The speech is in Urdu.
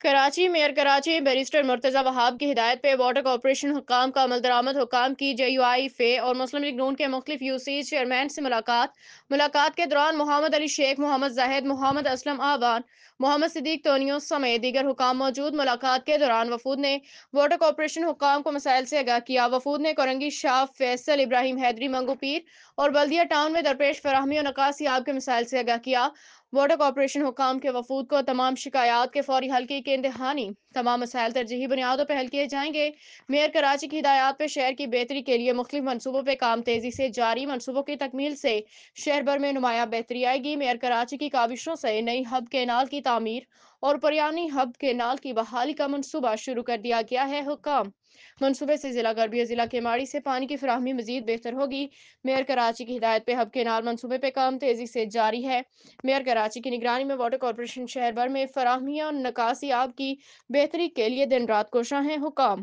کراچی میئر کراچی بیرسٹر مرتضی وہاب کی ہدایت پہ واٹر کارپوریشن حکام کا عمل درآمد حکام کی جے یو آئی فے اور مسلم لیگ نون کے مختلف یو سیز چیئرمین سے ملاقات کے دوران محمد علی شیخ، محمد زاہد، محمد اسلم آوان، محمد صدیق تونیو سمیت دیگر حکام موجود۔ ملاقات کے دوران وفود نے واٹر کارپوریشن حکام کو مسائل سے آگاہ کیا۔ وفود نے کورنگی، شاہ فیصل، ابراہیم حیدری، منگو پیر اور بلدیہ ٹاؤن میں درپیش فراہمی اور نکاسی آب کے مسائل سے آگاہ کیا۔ واٹر کارپوریشن حکام کے وفود کو تمام شکایات کے فوری حل کی دہانی، تمام مسائل ترجیحی بنیادوں پہ حل کیے جائیں گے۔ میئر کراچی کی ہدایات پہ شہر کی بہتری کے لیے مختلف منصوبوں پہ کام تیزی سے جاری۔ منصوبوں کی تکمیل سے شہر بھر میں نمایاں بہتری آئے گی۔ میئر کراچی کی کاوشوں سے نئی ہب کینال کی تعمیر اور پریانی ہب کینال کی بحالی کا منصوبہ شروع کر دیا گیا ہے۔ حکام منصوبے سے ضلع غربی اور ضلع کیماڑی سے پانی کی فراہمی مزید بہتر ہوگی۔ میئر کراچی کی ہدایت پہ ہب کینال منصوبے پہ کام تیزی سے جاری ہے۔ میئر کراچی کی نگرانی میں واٹر کارپوریشن شہر بھر میں فراہمی اور نکاسی آب کی بہتری کے لیے دن رات کوشاں ہیں۔ حکام